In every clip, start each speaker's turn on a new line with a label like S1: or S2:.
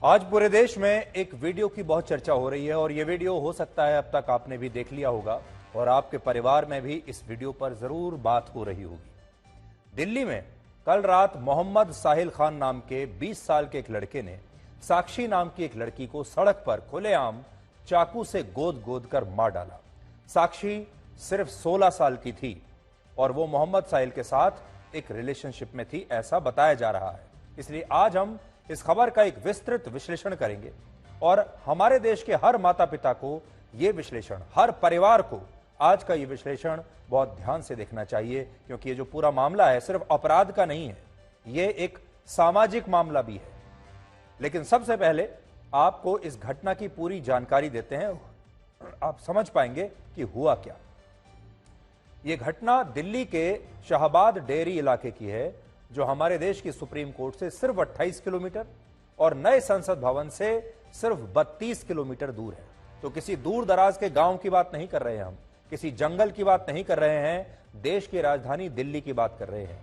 S1: आज पूरे देश में एक वीडियो की बहुत चर्चा हो रही है और यह वीडियो हो सकता है अब तक आपने भी देख लिया होगा और आपके परिवार में भी इस वीडियो पर जरूर बात हो रही होगी। दिल्ली में कल रात मोहम्मद साहिल खान नाम के 20 साल के एक लड़के ने साक्षी नाम की एक लड़की को सड़क पर खुलेआम चाकू से गोद गोद कर मार डाला। साक्षी सिर्फ 16 साल की थी और वो मोहम्मद साहिल के साथ एक रिलेशनशिप में थी, ऐसा बताया जा रहा है। इसलिए आज हम इस खबर का एक विस्तृत विश्लेषण करेंगे और हमारे देश के हर माता पिता को यह विश्लेषण, हर परिवार को आज का यह विश्लेषण बहुत ध्यान से देखना चाहिए, क्योंकि ये जो पूरा मामला है सिर्फ अपराध का नहीं है, ये एक सामाजिक मामला भी है। लेकिन सबसे पहले आपको इस घटना की पूरी जानकारी देते हैं, आप समझ पाएंगे कि हुआ क्या। यह घटना दिल्ली के शाहबाद डेयरी इलाके की है, जो हमारे देश की सुप्रीम कोर्ट से सिर्फ 28 किलोमीटर और नए संसद भवन से सिर्फ 32 किलोमीटर दूर है। तो किसी दूर दराज के गांव की बात नहीं कर रहे हैं हम, किसी जंगल की बात नहीं कर रहे हैं, देश की राजधानी दिल्ली की बात कर रहे हैं।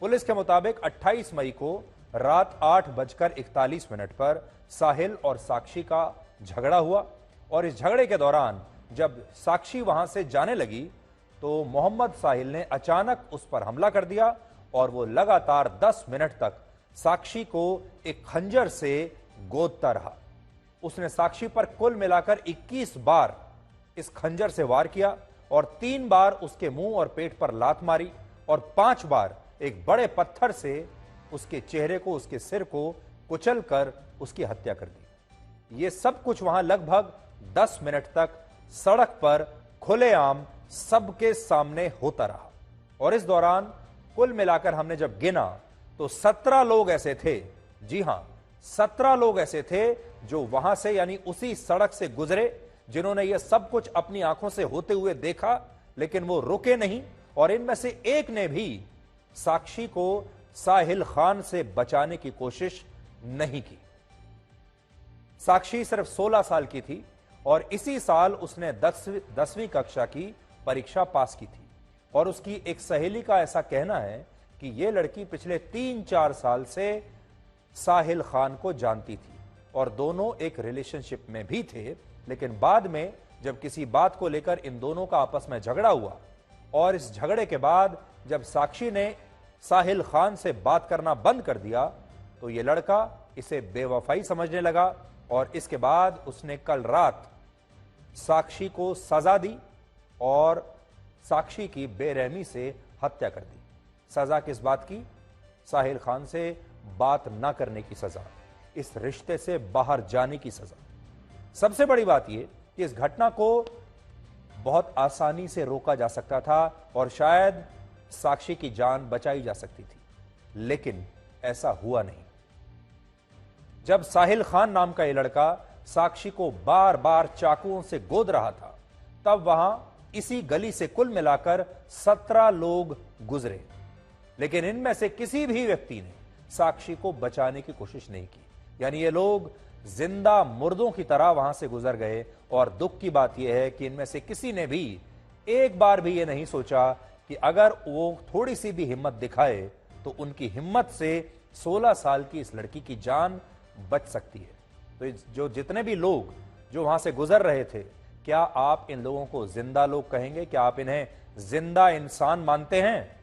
S1: पुलिस के मुताबिक 28 मई को रात 8:41 पर साहिल और साक्षी का झगड़ा हुआ और इस झगड़े के दौरान जब साक्षी वहां से जाने लगी तो मोहम्मद साहिल ने अचानक उस पर हमला कर दिया और वो लगातार 10 मिनट तक साक्षी को एक खंजर से गोदता रहा। उसने साक्षी पर कुल मिलाकर 21 बार इस खंजर से वार किया और 3 बार उसके मुंह और पेट पर लात मारी और 5 बार एक बड़े पत्थर से उसके चेहरे को, उसके सिर को कुचल कर उसकी हत्या कर दी। ये सब कुछ वहां लगभग 10 मिनट तक सड़क पर खुलेआम सबके सामने होता रहा और इस दौरान कुल मिलाकर हमने जब गिना तो 17 लोग ऐसे थे, जी हां 17 लोग ऐसे थे जो वहां से यानी उसी सड़क से गुजरे, जिन्होंने यह सब कुछ अपनी आंखों से होते हुए देखा, लेकिन वो रुके नहीं और इनमें से एक ने भी साक्षी को साहिल खान से बचाने की कोशिश नहीं की। साक्षी सिर्फ 16 साल की थी और इसी साल उसने 10वीं कक्षा की परीक्षा पास की थी और उसकी एक सहेली का ऐसा कहना है कि यह लड़की पिछले 3-4 साल से साहिल खान को जानती थी और दोनों एक रिलेशनशिप में भी थे। लेकिन बाद में जब किसी बात को लेकर इन दोनों का आपस में झगड़ा हुआ और इस झगड़े के बाद जब साक्षी ने साहिल खान से बात करना बंद कर दिया तो यह लड़का इसे बेवफाई समझने लगा और इसके बाद उसने कल रात साक्षी को सजा दी और साक्षी की बेरहमी से हत्या कर दी। सजा किस बात की? साहिल खान से बात ना करने की सजा, इस रिश्ते से बाहर जाने की सजा। सबसे बड़ी बात यह कि इस घटना को बहुत आसानी से रोका जा सकता था और शायद साक्षी की जान बचाई जा सकती थी, लेकिन ऐसा हुआ नहीं। जब साहिल खान नाम का यह लड़का साक्षी को बार बार चाकुओं से गोद रहा था, तब वहां इसी गली से कुल मिलाकर 17 लोग गुजरे, लेकिन इनमें से किसी भी व्यक्ति ने साक्षी को बचाने की कोशिश नहीं की। यानी ये लोग जिंदा मुर्दों की तरह वहां से गुजर गए और दुख की बात यह है कि इनमें से किसी ने भी एक बार भी यह नहीं सोचा कि अगर वो थोड़ी सी भी हिम्मत दिखाए तो उनकी हिम्मत से 16 साल की इस लड़की की जान बच सकती है। तो जो जितने भी लोग जो वहां से गुजर रहे थे, क्या आप इन लोगों को जिंदा लोग कहेंगे? क्या आप इन्हें जिंदा इंसान मानते हैं?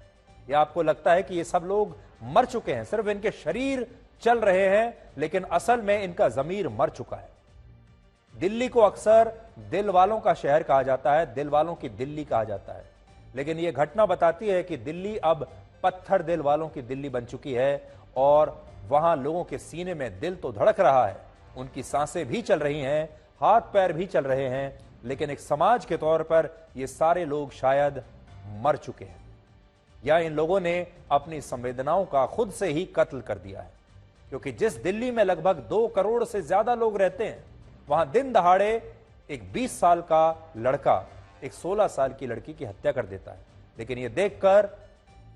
S1: या आपको लगता है कि ये सब लोग मर चुके हैं, सिर्फ इनके शरीर चल रहे हैं, लेकिन असल में इनका जमीर मर चुका है? दिल्ली को अक्सर दिल वालों का शहर कहा जाता है, दिल वालों की दिल्ली कहा जाता है, लेकिन यह घटना बताती है कि दिल्ली अब पत्थर दिल वालों की दिल्ली बन चुकी है और वहां लोगों के सीने में दिल तो धड़क रहा है, उनकी सांसें भी चल रही हैं, हाथ पैर भी चल रहे हैं, लेकिन एक समाज के तौर पर ये सारे लोग शायद मर चुके हैं या इन लोगों ने अपनी संवेदनाओं का खुद से ही कत्ल कर दिया है। क्योंकि जिस दिल्ली में लगभग 2 करोड़ से ज्यादा लोग रहते हैं, वहां दिन दहाड़े एक 20 साल का लड़का एक 16 साल की लड़की की हत्या कर देता है। लेकिन यह देखकर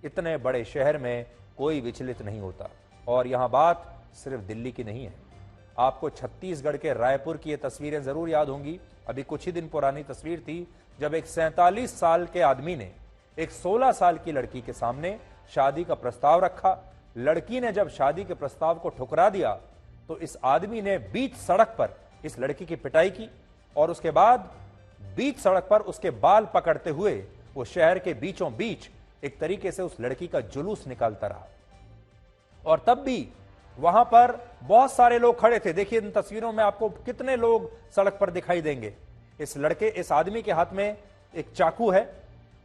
S1: इतने बड़े शहर में कोई विचलित नहीं होता। और यहां बात सिर्फ दिल्ली की नहीं है, आपको छत्तीसगढ़ के रायपुर की ये तस्वीरें जरूर याद होंगी। अभी कुछ ही दिन पुरानी तस्वीर थी जब एक 47 साल के आदमी ने एक 16 साल की लड़की के सामने शादी का प्रस्ताव रखा। लड़की ने जब शादी के प्रस्ताव को ठुकरा दिया तो इस आदमी ने बीच सड़क पर इस लड़की की पिटाई की और उसके बाद बीच सड़क पर उसके बाल पकड़ते हुए वो शहर के बीचों बीच एक तरीके से उस लड़की का जुलूस निकालता रहा। और तब भी वहां पर बहुत सारे लोग खड़े थे। देखिए इन तस्वीरों में आपको कितने लोग सड़क पर दिखाई देंगे। इस आदमी के हाथ में एक चाकू है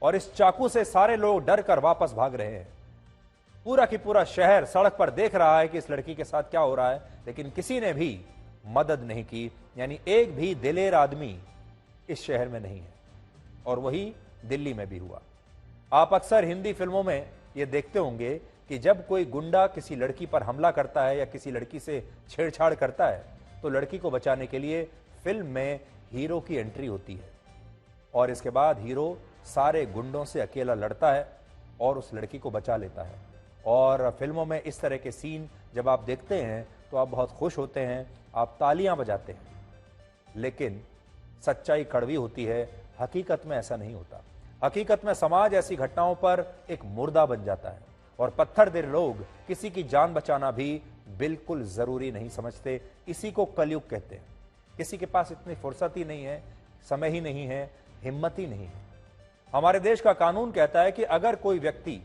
S1: और इस चाकू से सारे लोग डर कर वापस भाग रहे हैं। पूरा की पूरा शहर सड़क पर देख रहा है कि इस लड़की के साथ क्या हो रहा है, लेकिन किसी ने भी मदद नहीं की। यानी एक भी दिलेर आदमी इस शहर में नहीं है। और वही दिल्ली में भी हुआ। आप अक्सर हिंदी फिल्मों में यह देखते होंगे कि जब कोई गुंडा किसी लड़की पर हमला करता है या किसी लड़की से छेड़छाड़ करता है तो लड़की को बचाने के लिए फिल्म में हीरो की एंट्री होती है और इसके बाद हीरो सारे गुंडों से अकेला लड़ता है और उस लड़की को बचा लेता है। और फिल्मों में इस तरह के सीन जब आप देखते हैं तो आप बहुत खुश होते हैं, आप तालियां बजाते हैं। लेकिन सच्चाई कड़वी होती है, हकीकत में ऐसा नहीं होता। हकीकत में समाज ऐसी घटनाओं पर एक मुर्दा बन जाता है और पत्थरदिल लोग किसी की जान बचाना भी बिल्कुल जरूरी नहीं समझते। इसी को कलयुग कहते हैं। किसी के पास इतनी फुर्सत ही नहीं है, समय ही नहीं है, हिम्मत ही नहीं है। हमारे देश का कानून कहता है कि अगर कोई व्यक्ति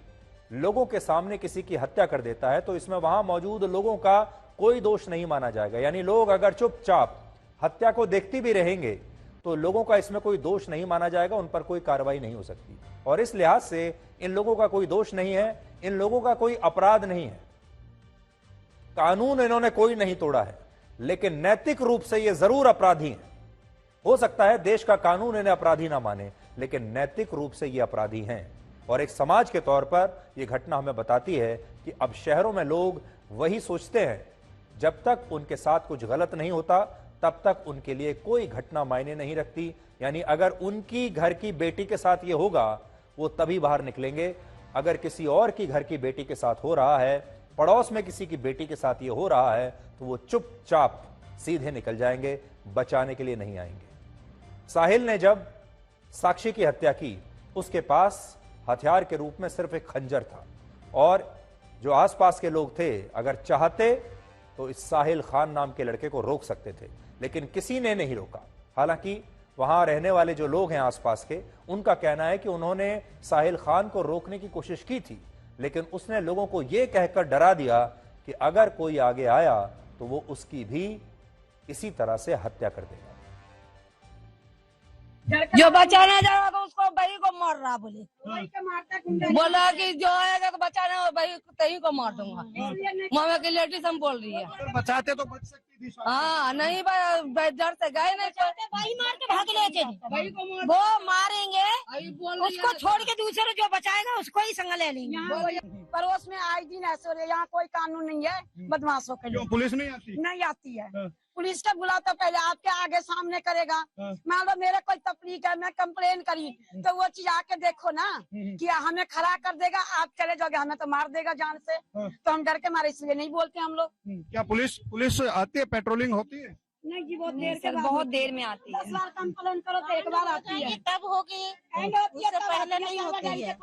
S1: लोगों के सामने किसी की हत्या कर देता है तो इसमें वहां मौजूद लोगों का कोई दोष नहीं माना जाएगा। यानी लोग अगर चुपचाप हत्या को देखती भी रहेंगे तो लोगों का इसमें कोई दोष नहीं माना जाएगा, उन पर कोई कार्रवाई नहीं हो सकती। और इस लिहाज से इन लोगों का कोई दोष नहीं है, इन लोगों का कोई अपराध नहीं है। कानून इन्होंने कोई नहीं तोड़ा है, लेकिन नैतिक रूप से ये जरूर अपराधी हैं। हो सकता है देश का कानून इन्हें अपराधी ना माने, लेकिन नैतिक रूप से ये अपराधी हैं। और एक समाज के तौर पर यह घटना हमें बताती है कि अब शहरों में लोग वही सोचते हैं, जब तक उनके साथ कुछ गलत नहीं होता तब तक उनके लिए कोई घटना मायने नहीं रखती। यानी अगर उनकी घर की बेटी के साथ ये होगा वो तभी बाहर निकलेंगे। अगर किसी और की घर की बेटी के साथ हो रहा है, पड़ोस में किसी की बेटी के साथ ये हो रहा है, तो वो चुपचाप सीधे निकल जाएंगे, बचाने के लिए नहीं आएंगे। साहिल ने जब साक्षी की हत्या की उसके पास हथियार के रूप में सिर्फ एक खंजर था और जो आसपास के लोग थे अगर चाहते तो इस साहिल खान नाम के लड़के को रोक सकते थे, लेकिन किसी ने नहीं रोका। हालांकि वहां रहने वाले जो लोग हैं आसपास के, उनका कहना है कि उन्होंने साहिल खान को रोकने की कोशिश की थी, लेकिन उसने लोगों को यह कहकर डरा दिया कि अगर कोई आगे आया तो वो उसकी भी इसी तरह से हत्या कर देगा।
S2: जो बचाना जाएगा उसको वही को मार रहा बोले बोला कि जो आएगा तो बचाना वही तही को मार दूंगा। मामा की लेडीज हम बोल रही है।
S3: बचाते तो बच सकती थी।
S2: हाँ नहीं डर से गए नहीं, वही मार के भाग लेते वो मारेंगे उसको छोड़ के दूसरे जो बचाएगा उसको ही संग ले लेंगे। पड़ोस में आए दिन ऐसे हो रहे, यहाँ कोई कानून नहीं है बदमाशों के लिए।
S3: पुलिस नहीं आती
S2: है। पुलिस का बुलाता पहले आपके आगे सामने करेगा। मान लो मेरे कोई तकलीफ है, मैं कंप्लेन करी तो वो चीज आके देखो ना कि हमें खड़ा कर देगा, आप चले जाओगे, हमें तो मार देगा जान से। तो हम डर के मारे इसलिए नहीं बोलते हम लोग।
S3: क्या पुलिस आती है, पेट्रोलिंग होती है?
S2: नहीं जी बहुत देर में आती है। 10 बार कंप्लेन करो तो एक बार आती है, तब होगी, उससे पहले नहीं होती है।